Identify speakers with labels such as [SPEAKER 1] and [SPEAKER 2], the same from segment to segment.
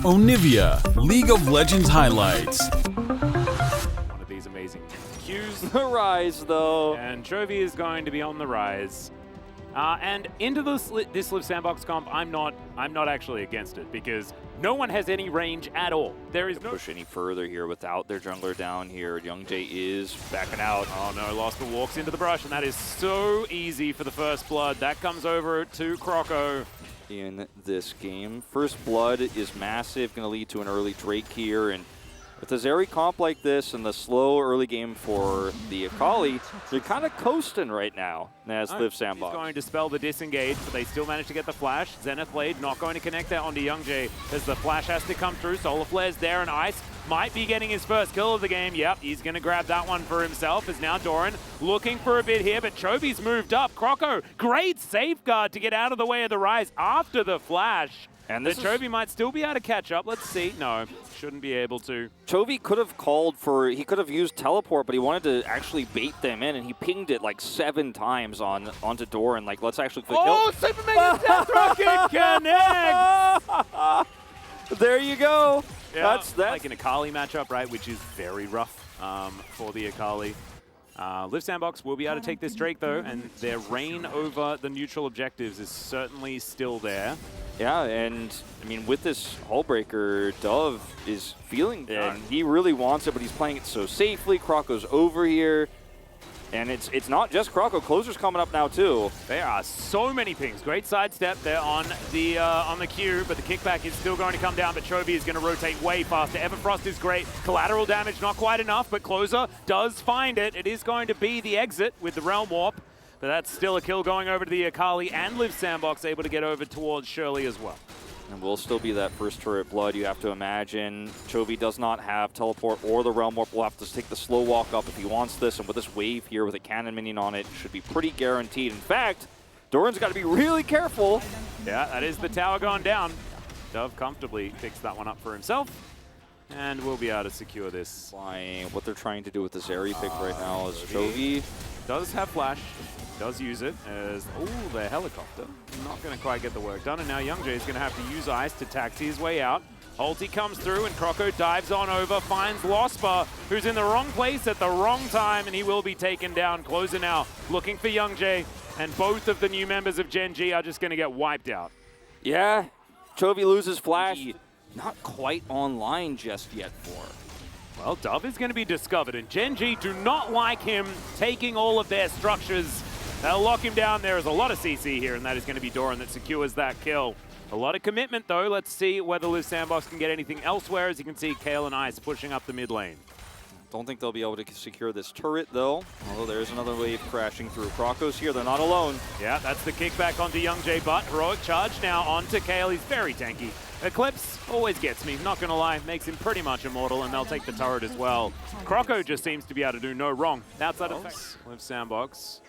[SPEAKER 1] Onivia, League of Legends highlights.
[SPEAKER 2] One of these amazing cues.
[SPEAKER 3] The rise, though.
[SPEAKER 2] And Chovy is going to be on the rise. And into this Liiv SANDBOX comp, I'm not actually against it because no one has any range at all. There is no
[SPEAKER 3] push any further here without their jungler down here. Gen.G is backing out.
[SPEAKER 2] Oh no, Losper walks into the brush, and that is so easy for the first blood. That comes over to Croco.
[SPEAKER 3] In this game, first blood is massive, going to lead to an early Drake here, and with a Zeri comp like this and the slow early game for the Akali, they're kind of coasting right now as Liiv SANDBOX.
[SPEAKER 2] He's going to spell the disengage, but they still manage to get the flash. Zenith Blade not going to connect that onto Gen.G as the flash has to come through. Solar Flare's there, and Ice might be getting his first kill of the game. Yep, he's going to grab that one for himself. Is now Doran looking for a bit here, but Chovy's moved up. Croco, great safeguard to get out of the way of the rise after the flash. And this Chovy might still be able to catch up. Let's see. No, shouldn't be able to.
[SPEAKER 3] Chovy could have called for, he could have used teleport, but he wanted to actually bait them in, and he pinged it like 7 times onto Doran. Like, let's actually quick
[SPEAKER 2] kill. Superman Death Rocket connects!
[SPEAKER 3] There you go.
[SPEAKER 2] Yeah, that's like an Akali matchup, right? Which is very rough for the Akali. Liiv SANDBOX will be able to take this Drake though, and their reign over the neutral objectives is certainly still there.
[SPEAKER 3] Yeah, and I mean, with this Hullbreaker, Dove is feeling it, and he really wants it, but he's playing it so safely. Croco's over here, and it's not just Croco. Closer's coming up now too.
[SPEAKER 2] There are so many pings. Great sidestep there on the Q, but the kickback is still going to come down. But Chovy is going to rotate way faster. Everfrost is great. Collateral damage not quite enough, but Closer does find it. It is going to be the exit with the Realm Warp. But that's still a kill going over to the Akali, and Liiv SANDBOX able to get over towards Shirley as well.
[SPEAKER 3] And will still be that first turret blood, you have to imagine. Chovy does not have teleport or the Realm Warp. Will have to take the slow walk up if he wants this, and with this wave here with a cannon minion on it, should be pretty guaranteed. In fact, Doran's got to be really careful.
[SPEAKER 2] Yeah, that is the tower going down. Dove comfortably picks that one up for himself, and we'll be able to secure this.
[SPEAKER 3] What they're trying to do with the Zeri pick right now is Chovy
[SPEAKER 2] does have flash. Does use it as, oh, the helicopter. Not going to quite get the work done, and now Gen.G is going to have to use Ice to taxi his way out. Ulti comes through, and Croco dives on over, finds Losper, who's in the wrong place at the wrong time, and he will be taken down. Closer now, looking for Gen.G, and both of the new members of Gen.G are just going to get wiped out.
[SPEAKER 3] Yeah, Chovy loses flash. Not quite online just yet for.
[SPEAKER 2] Well, Dove is going to be discovered, and Gen.G do not like him taking all of their structures. They'll lock him down. There is a lot of CC here, and that is going to be Doran that secures that kill. A lot of commitment, though. Let's see whether Liiv SANDBOX can get anything elsewhere. As you can see, Kayle and Ice pushing up the mid lane.
[SPEAKER 3] Don't think they'll be able to secure this turret, though. Although there's another wave crashing through. Croco's here. They're not alone.
[SPEAKER 2] Yeah, that's the kickback onto Gen.G, but heroic charge now onto Kayle. He's very tanky. Eclipse always gets me, not going to lie. Makes him pretty much immortal, and they'll take the turret as well. Croco just seems to be able to do no wrong. Outside of Liiv SANDBOX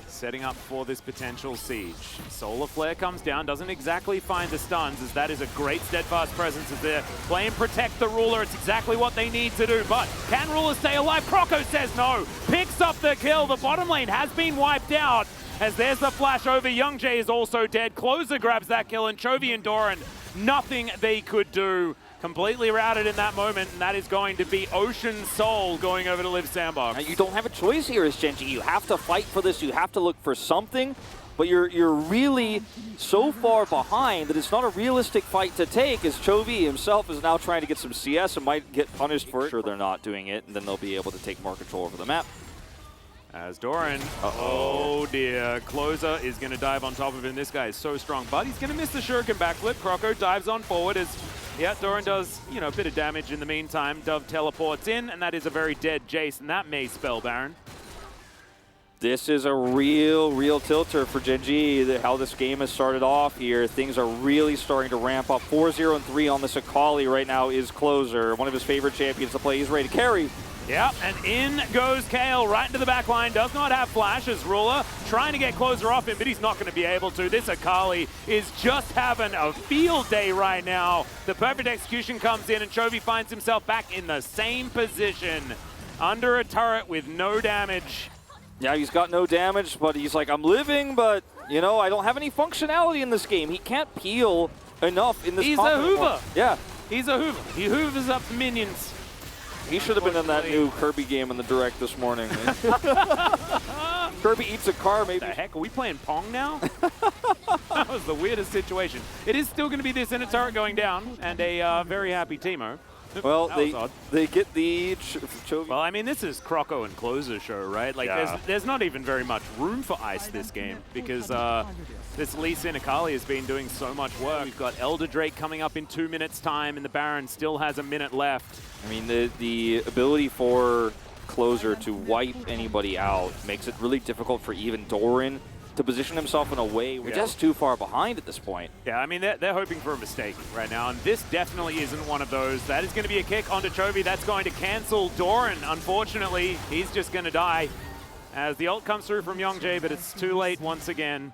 [SPEAKER 2] setting up for this potential siege. Solar Flare comes down, doesn't exactly find the stuns, as that is a great steadfast presence as they're playing protect the Ruler. It's exactly what they need to do, but can Ruler stay alive? Croco says no, picks up the kill. The bottom lane has been wiped out, as there's the flash over. Gen.G is also dead. Closer grabs that kill, and Chovy and Doran, nothing they could do. Completely routed in that moment, and that is going to be Ocean Soul going over to Liiv SANDBOX.
[SPEAKER 3] Now, you don't have a choice here as Gen.G. You have to fight for this. You have to look for something, but you're really so far behind that it's not a realistic fight to take, as Chovy himself is now trying to get some CS and might get punished for it. Sure, they're not doing it, and then they'll be able to take more control over the map.
[SPEAKER 2] As Doran, oh dear, Closer is going to dive on top of him. This guy is so strong, but he's going to miss the shuriken backflip. Croco dives on forward as, yeah, Doran does, you know, a bit of damage in the meantime. Dove teleports in, and that is a very dead Jace, and that may spell Baron.
[SPEAKER 3] This is a real tilter for Gen.G. How this game has started off here. Things are really starting to ramp up. 4-0 and 3 on this Akali right now is Closer, one of his favorite champions to play. He's ready to carry.
[SPEAKER 2] Yeah, and in goes Kayle right into the back line. Does not have flash as Ruler trying to get Closer off him, but he's not going to be able to. This Akali is just having a field day right now. The perfect execution comes in, and Chovy finds himself back in the same position under a turret with no damage.
[SPEAKER 3] Yeah, he's got no damage, but he's like, I'm living, but, you know, I don't have any functionality in this game. He can't peel enough in this
[SPEAKER 2] He's a Hoover.
[SPEAKER 3] Yeah.
[SPEAKER 2] He's a hoover. He hoovers up the minions.
[SPEAKER 3] He should have been in that new Kirby game in the direct this morning. Kirby eats a car, maybe.
[SPEAKER 2] The heck, are we playing Pong now? That was the weirdest situation. It is still going to be this inner turret going down, and a very happy Teemo.
[SPEAKER 3] Well, they get the Chovy.
[SPEAKER 2] Well, I mean, this is Croco and Closer show, right? Like, there's not even very much room for ice this game because this Lee Sin Akali has been doing so much work. We've got Elder Drake coming up in 2 minutes' time, and the Baron still has a minute left.
[SPEAKER 3] I mean, the ability for Closer to wipe anybody out makes it really difficult for even Doran to position himself in a way we're just too far behind at this point.
[SPEAKER 2] Yeah, I mean, they're hoping for a mistake right now, and this definitely isn't one of those. That is going to be a kick onto Chovy. That's going to cancel Doran. Unfortunately, he's just going to die as the ult comes through from Young-Jae, but it's too late once again.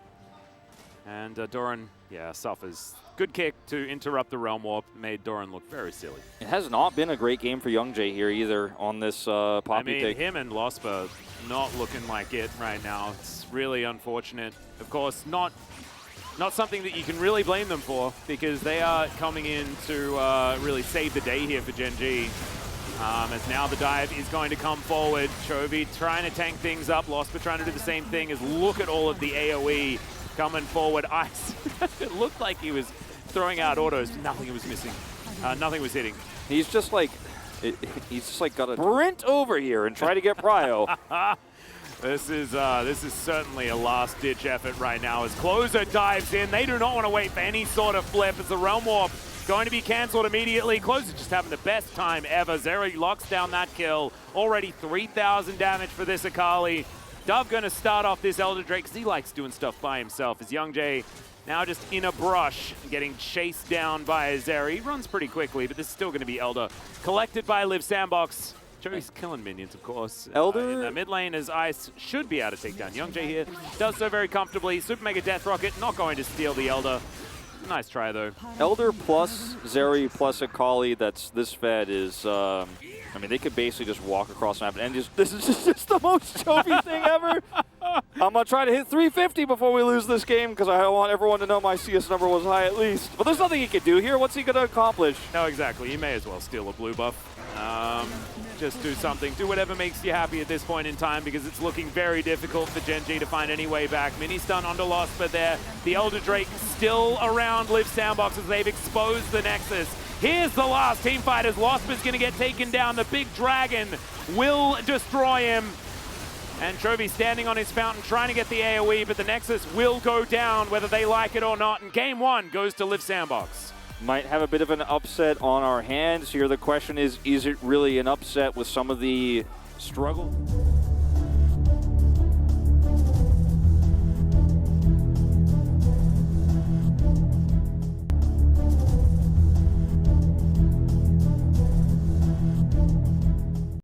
[SPEAKER 2] And Doran, suffers. Good kick to interrupt the Realm Warp. Made Doran look very silly.
[SPEAKER 3] It has not been a great game for Young-Jae here either on this Poppy
[SPEAKER 2] I mean,
[SPEAKER 3] take.
[SPEAKER 2] him and Lospa not looking like it right now. It's really unfortunate. Of course, not something that you can really blame them for because they are coming in to really save the day here for Gen.G. As now the dive is going to come forward. Chovy trying to tank things up. Lospa trying to do the same thing. As look at all of the AoE coming forward. Ice. It looked like he was throwing out autos. Nothing was missing. Nothing was hitting.
[SPEAKER 3] He's just like got to sprint over here and try to get Prio.
[SPEAKER 2] This is certainly a last-ditch effort right now as Closer dives in. They do not want to wait for any sort of flip as the Realm Warp going to be cancelled immediately. Closer just having the best time ever. Zeri locks down that kill. Already 3,000 damage for this Akali. Dove going to start off this Elder Drake because he likes doing stuff by himself. As Young-Jae now just in a brush, getting chased down by Zeri. He runs pretty quickly, but this is still going to be Elder. Collected by Liiv SANDBOX. Joey's killing minions, of course.
[SPEAKER 3] Elder
[SPEAKER 2] in the mid lane as Ice should be able to take down Young-Jae here. Does so very comfortably. Super Mega Death Rocket not going to steal the Elder. Nice try, though.
[SPEAKER 3] Elder plus Zeri plus Akali that's this fed is, I mean, they could basically just walk across the map and this is just the most Chovy thing ever. I'm going to try to hit 350 before we lose this game because I want everyone to know my CS number was high at least. But there's nothing he can do here. What's he going to accomplish?
[SPEAKER 2] No, exactly. You may as well steal a blue buff. Just do something. Do whatever makes you happy at this point in time because it's looking very difficult for Gen.G to find any way back. Mini stun onto Lospa there. The Elder Drake still around Liiv SANDBOX as they've exposed the Nexus. Here's the last team fight as Lospa's going to get taken down. The big dragon will destroy him. And Chovy standing on his fountain trying to get the AoE, but the Nexus will go down whether they like it or not. And game one goes to Liiv SANDBOX.
[SPEAKER 3] Might have a bit of an upset on our hands here. The question is it really an upset with some of the struggle?